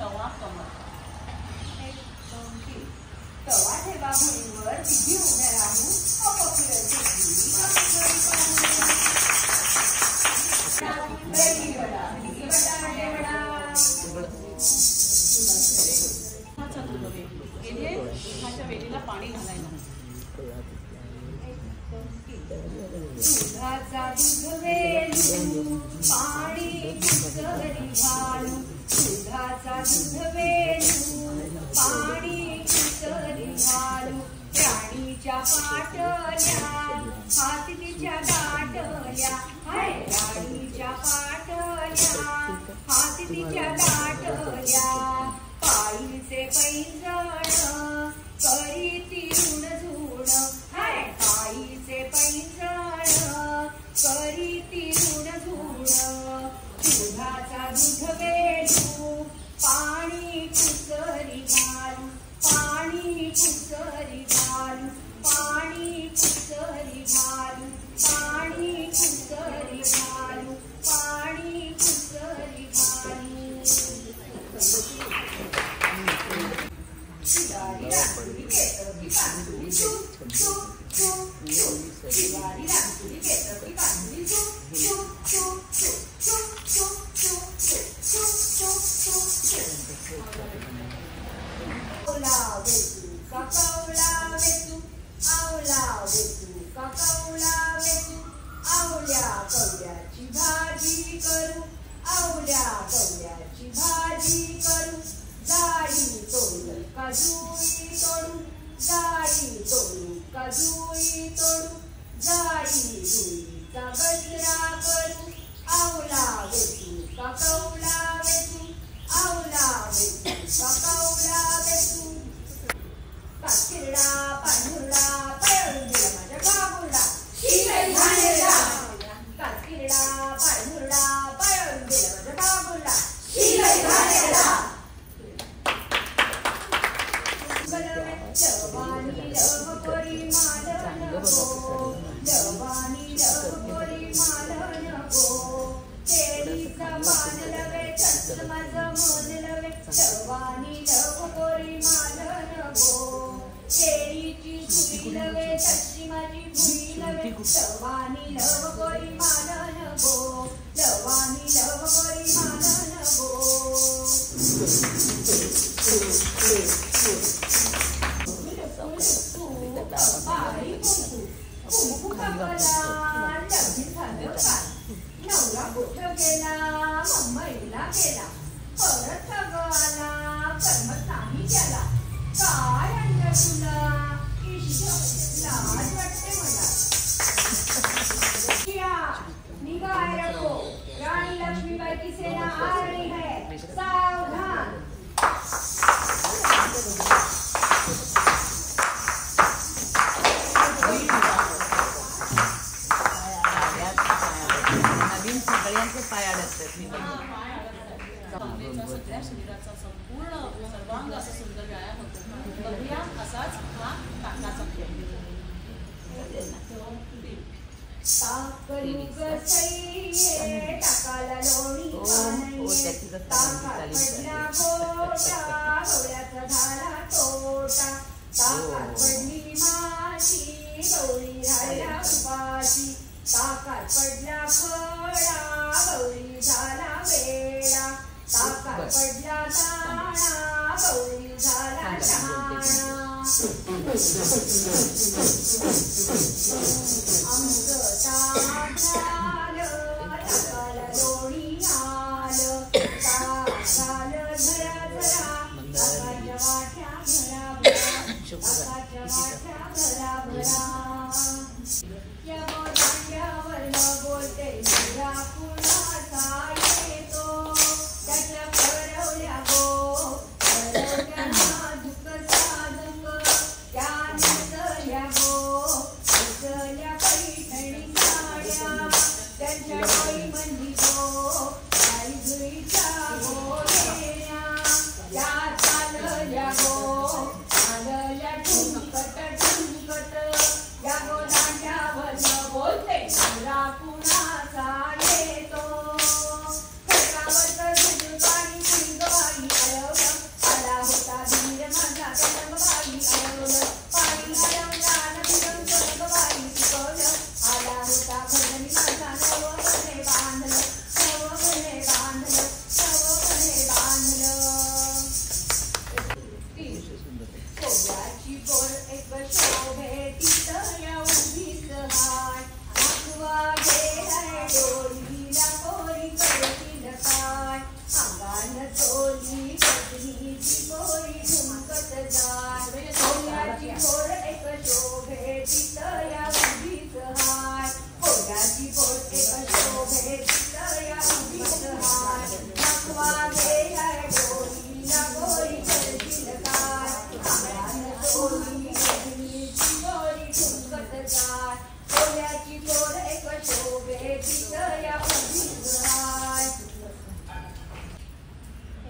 तवा कमळ. 1 2 3 तवा ठेवा भुईवर तिघी उभ्या राहू अपकिरण वेलीला पाणी घालायला. दुधाचा दूध वेलू पाणी कुसरी घालू. दुधाचा दूध वेलू पाणी कुसरी घालू. राणीच्या पाटल्या हात तिच्या गाठल्या. राणीच्या पाटल्या हात तिच्या गाठल्या. पायीचे पैंजण करीती ऋण झुण. पायीचे पैंजण करीती ऋण झुण. दुधाचा दूध वेलू पाणी कुसरी घालू. पाणी कुसरी घालू. पाणी कुसरी घालू. पाणी कुसरी घालू. पाणी कुसरी घालू. शिवारी रांगोळी केतकी कांदुरी चूप चूप चूप चूप. शिवारी रांगोळी केतकी कांदुरी चूप चूप चूप चूप चूप चूप चूप चूप चूप चूप चूप. आवला वेतू काकावला वेतू. आवला वेतू काकावला वेतू. आवल्या कवल्याची भाजी करू. आवल्या कवल्याची भाजी करू. जाळी तोडू काजूई तोडू. जाळी तोडू काजूई तोडू. जाळी जुईचा गजरा करू. आवला वेतू काकावला वेतू. आवला वेतू काकावला वेतू. काकिरडा पांढुरडा पळून दिला माझ्या बाबूला. शिवाय झालेला. काकिरडा पांढुरडा पळून दिला माझ्या बाबूला. शिवाय झालेला. लवानी लव कोरी मालन गो. लवानी लव कोरी मालन गो. केळीचा पान लवे चंद्रमाचं मन लवे. लवानी लव कोरी मालन गो. केळीची झुई लवे तशी माझी भुई लवे. लवानी लव कोरी मालन गो. लवानी लव कोरी मालन गो. पाणी कुंकू कुंकू कापला लग्न झालं काल. नवरा कुठं गेला मुंबईला गेला. परत ग आला करमत नाही गेला. काय आणलं तुला इश्क लाज वाटते मला. निगाह रखो रानी लक्ष्मीबाई की सेना आ रही है. सावधान. सगळ्यांचे पाय अडकतात. सगळ्या शरीराचा संपूर्ण सर्वांग असा सुंदर व्यायाम होतो. बघूया असाच हा ताकाचा खेळ. टाकाला लोणी ताकात पडला गोटा. गवळ्याचा झाला तोटा. ताकात पडली माशी गवळी राहिला उपाशी. ताकात पडला खडा गवळी झाला वेडा. ताकात पडला दाणा गवळी झाला शहाणा. अंग ताक झालं ताकाला लोणी आलं. ताक झालं झरा झरा ताकाच्या वाट्या भरा भरा. ताकाच्या वाट्या भरा भरा. या बोलण्यावर बोलते मुला कुणाचा येतो. त्याच्या करवल्या गो करवल्या नाजूक साधक. त्या नसल्या गो नसल्या पैठणी साड्या. त्यांच्या बाई मंदी गो काही जुईच्या गोळ्या. त्या चालल्या गो चालल्या ठुमकट ठुमकट. या वजनीची पोरी झुमकत जाय पोऱ्याची पोर एक शोभे तितया उभीच हाय पोऱ्याची पोर एक शोभे तितया उभीच हाय नखवा गेलाय डोलीला गोरी करतील काय आंगण डोली वजनीची पोरी झुमकत जाय पोऱ्याची पोर एक शोभे तितया उभीच हाय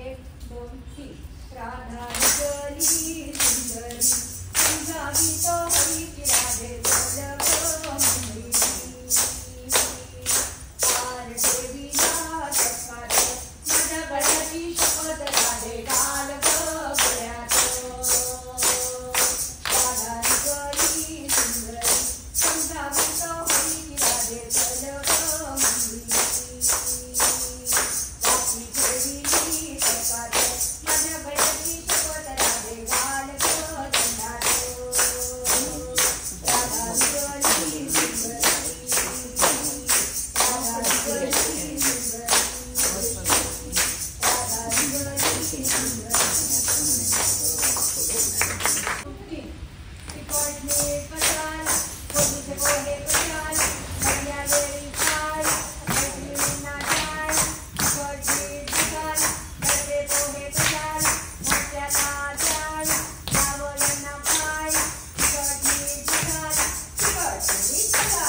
1 2 3 राधा गली सुंदरी समजावी तो हरीची राधे वल्लभ मंदिरी पार देवीला चपात माझ्या गळ्याची शपथ राधे घाल गळ्यात राधा गली सुंदरी समजावी तो हरीची राधे वल्लभ मंदिरी रात्री देवीची चपात माझ्या गळ्याची शपथ राधे घाल गळ्यात राधा गली सुंदरी राधा गली सुंदरी राधा गली सुंदरी तिकडले पसाला कोणीचे कोणे पसाला मर्या वेळी खाला मैत्रिणींना जायला तिकडले दिगाला करते पोहे पसाला मोठ्याला जायला जावयांना पायला तिकडले दिगाला तिकडले पसाला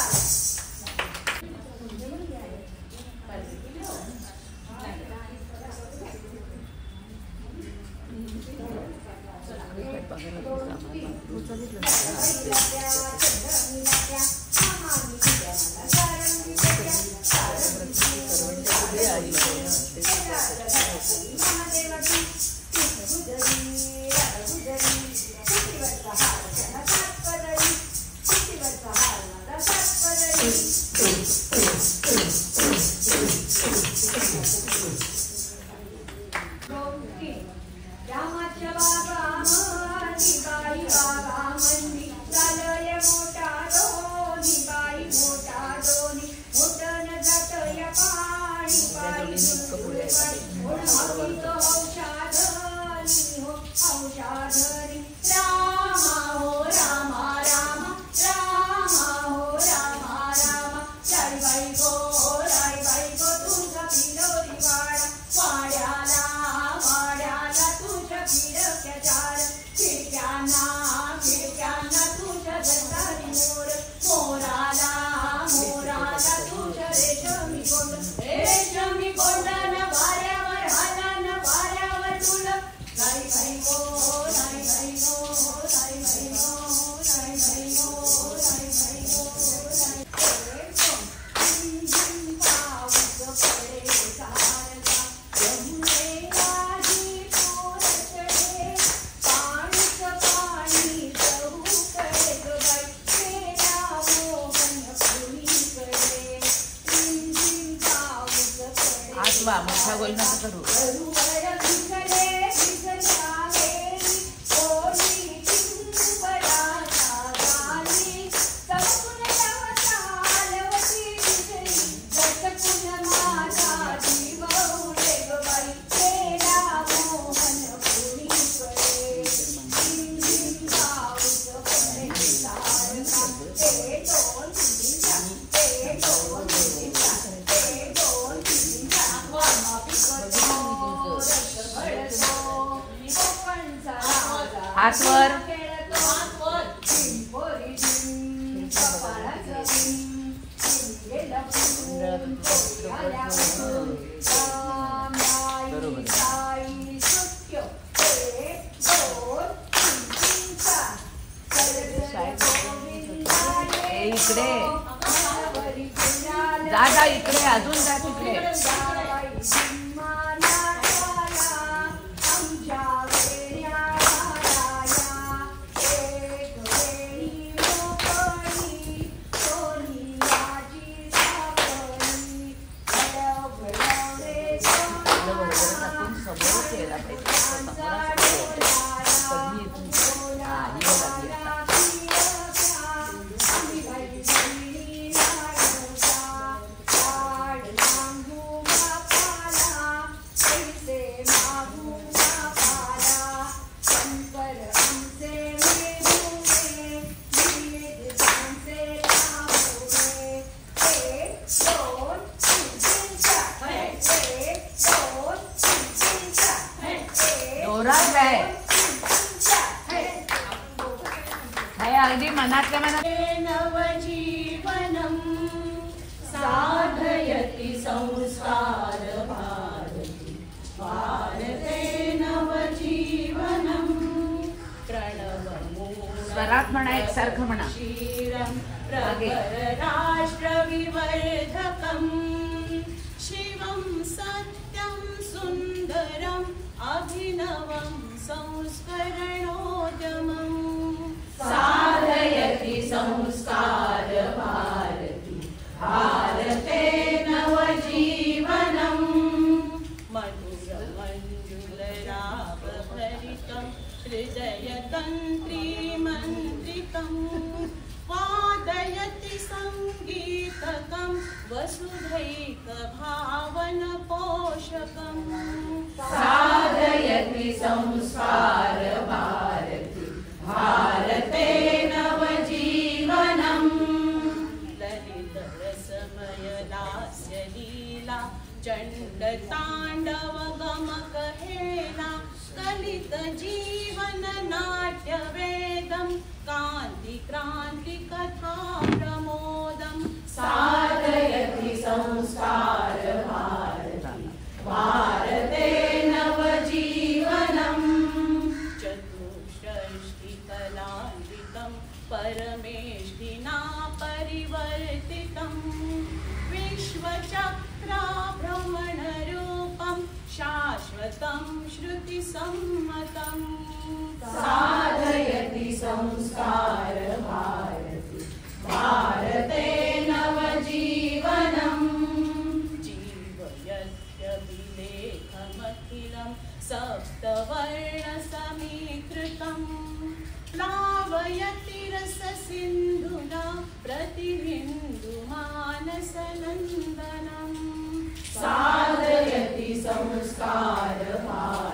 रामाच्या बागा मनी बाई बागा मंदी चालले मोठा दोनी बाई मोठा दोनी मोठन जातया पाणी पाणी ओढावी तो औषाधनी हो औषाधनी रामा हो रामा रामा रामा हो रामा रामा राई बाई गो तुझा पिलोरी वाडा वाड्याला वाड्याला तुझ्या पिरक्या चार खिडक्यांना तुझ्या गंधारी मोर मोराला मोराला तुझ्या रेशमी गोंडन वाऱ्यावर हालान वाऱ्यावर तुल राई बाई गो राई बाई गो राई बाई गो राई बाई गो राई बाई गो राई पाऊस पडे सारखा जमुने आजी पोर चढे पाणीच पाणी जाऊ कडे ग बाई गेला मोहन पुरीकडे रिमझिम पाऊस पडे आठवा मोठा गोल नका करू बरुबर भिजले भिजल्या वेळी कोणी चिंबराच्या गाली चमकून चालवती भिजली झटकून माझा जीव उडे ग बाई गेला मोहन पुरीकडे रिमझिम पाऊस पडे सारखा ते दोन दिशा ते दोन दिशा ते दोन दिशा वामा पिकतो रस घडतो कोकणचा राजा हातवर. खेळतो हातवर. पोरी कपाळाचं गेलं फुलून पोरी आल्या उठून राम साई सुट्यो 1 2 3 4 गोविंदाने ए, इकडे. मायावरी गुलाल जा इकडे अजून जा तिकडे जोरात आहे. हे अगदी मनातल्या मनात. नवजीवनं साधयति संस्कार भारती भारते नवजीवनं स्वरात म्हणा एकसारखं म्हणा. राष्ट्रविवर्धकं शिवं सत्यं सुन्दरम् अभिनवं संस्करणोद्यमं साधयति संस्कार भारती भारते नवजीवनं मधुरमञ्जुलरागभरितं हृदयतन्त्रीमन्त्रिकं वादयति सङ्गीतकं वसुधैकभावनपोषकं साधयति संस्कार भारती भारते नवजीवनं ललितरसमयलास्यलीला चण्डताण्डवगमकहेला कलितजीवननाट्यवेदं कान्तिक्रान्तिकथा प्रमोदं साधयति संस्कार भारती भारते नवजीवनं चतुष्षष्टिकलान्वितं परमेष्ठिना परिवर्तितं विश्वचक्राभ्रमणरूपं शाश्वतं श्रुतिसम्मतं साधयति संस्कार भारती भारते नवजीवनं जीवयत्यभिलेखमखिलं सप्तवर्णसमीकृतं प्लावयति रससिन्धुना प्रतिबिन्दुमानसनन्दनं साधयति संस्कार भारती